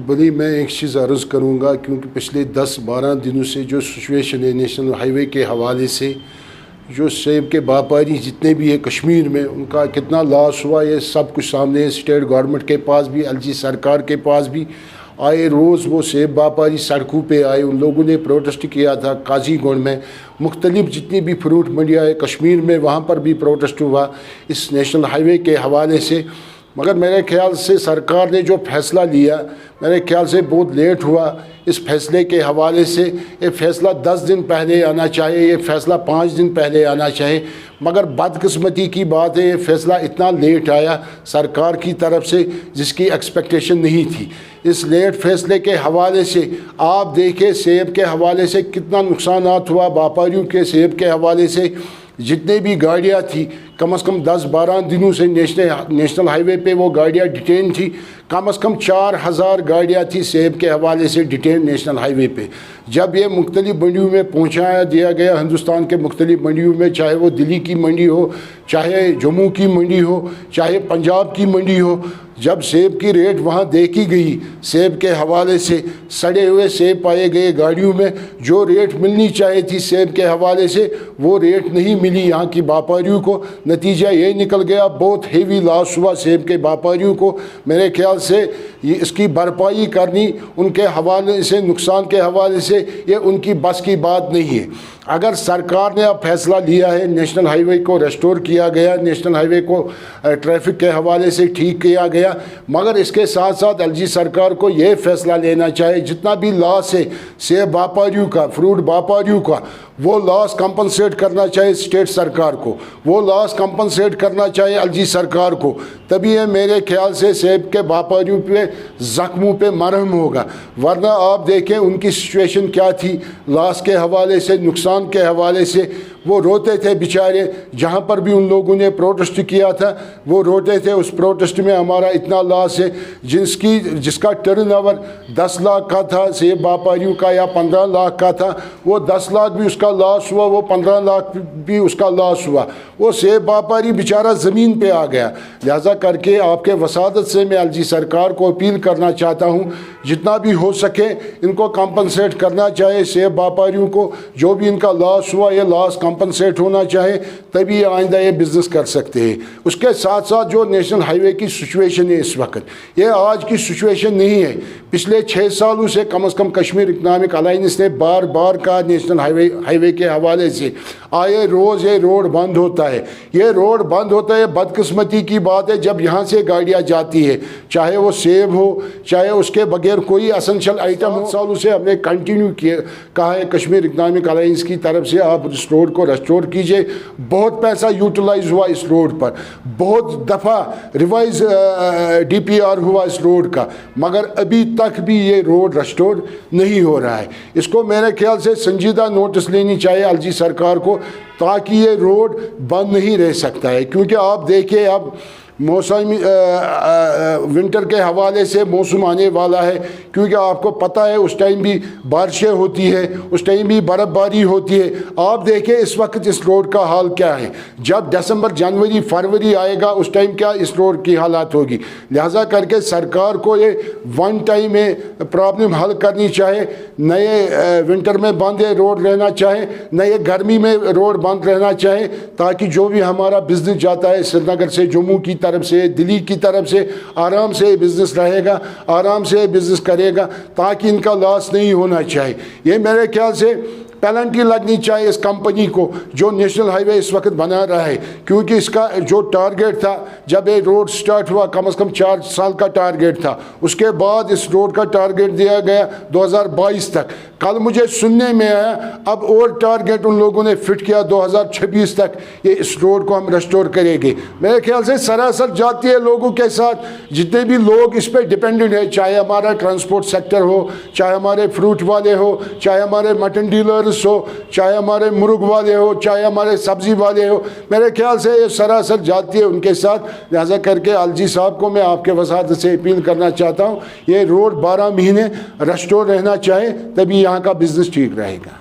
بلی میں ایک چیز عرض کروں گا، کیونکہ پچھلے 10-12 دنوں سے جو سچویشن ہے نیشنل ہائی وے کے حوالے سے، جو سیب کے باپاری جتنے بھی ہیں کشمیر میں، ان کا کتنا لاس ہوا یہ سب کچھ سامنے ہے۔ اسٹیٹ گورنمنٹ کے پاس بھی، ایل جی سرکار کے پاس بھی آئے روز وہ سیب باپاری سڑکوں پہ آئے۔ ان لوگوں نے پروٹیسٹ کیا تھا قاضی گنڈ میں، مختلف جتنی بھی فروٹ منڈیاں ہیں کشمیر میں، وہاں پر بھی پروٹیسٹ ہوا اس نیشنل ہائی وے کے حوالے سے۔ مگر میرے خیال سے سرکار نے جو فیصلہ لیا، میرے خیال سے بہت لیٹ ہوا اس فیصلے کے حوالے سے۔ یہ فیصلہ 10 دن پہلے آنا چاہیے، یہ فیصلہ 5 دن پہلے آنا چاہیے، مگر بدقسمتی کی بات ہے یہ فیصلہ اتنا لیٹ آیا سرکار کی طرف سے جس کی ایکسپیکٹیشن نہیں تھی۔ اس لیٹ فیصلے کے حوالے سے آپ دیکھیں سیب کے حوالے سے کتنا نقصانات ہوا، باپاریوں کے سیب کے حوالے سے جتنے بھی گاڑیاں تھیں کم از کم 10-12 دنوں سے نیشنل ہائی وے پہ وہ گاڑیاں ڈیٹین تھی۔ کم از کم 4000 گاڑیاں تھیں سیب کے حوالے سے ڈیٹین نیشنل ہائی وے پہ۔ جب یہ مختلف منڈیوں میں پہنچایا دیا گیا ہندوستان کے مختلف منڈیوں میں، چاہے وہ دلی کی منڈی ہو، چاہے جموں کی منڈی ہو، چاہے پنجاب کی منڈی ہو، جب سیب کی ریٹ وہاں دیکھی گئی سیب کے حوالے سے، سڑے ہوئے سیب پائے گئے گاڑیوں میں، جو ریٹ ملنی چاہیے تھی سیب کے حوالے سے وہ ریٹ نہیں ملی یہاں کی باپاریوں کو۔ نتیجہ یہ نکل گیا بہت ہیوی لاس ہوا سیب کے باپاریوں کو۔ میرے خیال سے اس کی بھرپائی کرنی ان کے حوالے سے، نقصان کے حوالے سے، یہ ان کی بس کی بات نہیں ہے۔ اگر سرکار نے اب فیصلہ لیا ہے، نیشنل ہائی وے کو ریسٹور کیا گیا، نیشنل ہائی وے کو ٹریفک کے حوالے سے ٹھیک کیا گیا، مگر اس کے ساتھ ساتھ ایل جی سرکار کو یہ فیصلہ لینا چاہیے جتنا بھی لاس ہے سیب باپاریوں کا، فروٹ باپاریوں کا، وہ لاس کمپنسیٹ کرنا چاہیے اسٹیٹ سرکار کو، وہ لاس کمپنسیٹ کرنا چاہیے ایل جی سرکار کو۔ تبھی یہ میرے خیال سے سیب کے باپاریوں پہ زخموں پہ مرہم ہوگا، ورنہ آپ دیکھیں ان کی سچویشن کیا تھی لاس کے حوالے سے، نقصان کے حوالے سے۔ وہ روتے تھے بیچارے، جہاں پر بھی ان لوگوں نے پروٹیسٹ کیا تھا وہ روتے تھے اس پروٹیسٹ میں ہمارا اتنا لاس ہے، جس کا ٹرن اوور 10 لاکھ کا تھا سیب باپاریوں کا، یا 15 لاکھ کا تھا، وہ 10 لاکھ بھی اس کا لاس ہوا، وہ 15 لاکھ بھی اس کا لاس ہوا۔ وہ سیب باپاری بیچارہ زمین پہ آ گیا۔ لہذا کر کے آپ کے وسادت سے میں ایل جی سرکار کو اپیل کرنا چاہتا ہوں جتنا بھی ہو سکے ان کو کمپنسیٹ کرنا چاہے، سیب باپاریوں کو جو بھی ان کا لاس ہوا یہ لاس کمپنسیٹ ہونا چاہے، تبھی آئندہ یہ بزنس کر سکتے ہیں۔ اس کے ساتھ ساتھ جو نیشنل ہائی وے کی سچویشن ہے اس وقت، یہ آج کی سچویشن نہیں ہے، پچھلے 6 سالوں سے کم از کم کشمیر اکنامک الائنس نے بار بار کہا نیشنل ہائی وے کے حوالے سے، آئے روز یہ روڈ بند ہوتا ہے، یہ روڈ بند ہوتا ہے۔ بدقسمتی کی بات ہے جب یہاں سے گاڑیاں جاتی ہے، چاہے وہ سیب ہو، چاہے اس کے بغیر کوئی اسنشل آئٹم ہو، سالوں سے ہم نے کنٹینیو کہا ہے کشمیر اکنامک الائنس کی طرف سے آپ اس روڈ کو ریسٹور کیجئے۔ بہت پیسہ یوٹیلائز ہوا اس روڈ پر، بہت دفعہ ریوائز ڈی پی آر ہوا اس روڈ کا، مگر ابھی تک بھی یہ روڈ ریسٹور نہیں ہو رہا ہے۔ اس کو میرے خیال سے سنجیدہ نوٹس لینی چاہیے ایل جی سرکار کو، تاکہ یہ روڈ بند نہیں رہ سکتا ہے۔ کیونکہ آپ دیکھیں اب موسمی ونٹر کے حوالے سے موسم آنے والا ہے، کیونکہ آپ کو پتہ ہے اس ٹائم بھی بارشیں ہوتی ہے، اس ٹائم بھی برف باری ہوتی ہے۔ آپ دیکھیں اس وقت اس روڈ کا حال کیا ہے، جب دسمبر جنوری فروری آئے گا اس ٹائم کیا اس روڈ کی حالات ہوگی۔ لہٰذا کر کے سرکار کو یہ ون ٹائم میں پرابلم حل کرنی چاہے، نئے ونٹر میں بند روڈ رہنا چاہے، نئے گرمی میں روڈ بند رہنا چاہے، تاکہ جو بھی ہمارا بزنس جاتا ہے سری نگر سے جموں کی طرف سے، دلی کی طرف سے، آرام سے بزنس رہے گا، آرام سے بزنس کرے گا، تاکہ ان کا لاس نہیں ہونا چاہیے۔ یہ میرے خیال سے پینلٹی لگنی چاہیے اس کمپنی کو جو نیشنل ہائی وے اس وقت بنا رہا ہے، کیونکہ اس کا جو ٹارگیٹ تھا جب یہ روڈ سٹارٹ ہوا کم از کم 4 سال کا ٹارگیٹ تھا، اس کے بعد اس روڈ کا ٹارگیٹ دیا گیا 2022 تک۔ کل مجھے سننے میں آیا اب اور ٹارگیٹ ان لوگوں نے فٹ کیا 2026 تک یہ اس روڈ کو ہم ریسٹور کریں گے۔ میرے خیال سے سراسر جاتی ہے لوگوں کے ساتھ، جتنے بھی لوگ اس پہ ڈیپینڈنٹ ہیں، چاہے ہمارا ٹرانسپورٹ سیکٹر ہو، چاہے ہمارے فروٹ والے ہو، چاہے ہمارے مٹن ڈیلرز ہو، چاہے ہمارے مرغ والے ہو، چاہے ہمارے سبزی والے ہو، میرے خیال سے یہ سراسر جاتی ہے ان کے ساتھ۔ لہذا کر کے ایل جی صاحب کو میں آپ کے وساطت سے اپیل کرنا چاہتا ہوں یہ روڈ 12 مہینے ریسٹور رہنا چاہے، تبھی یہاں کا بزنس ٹھیک رہے گا۔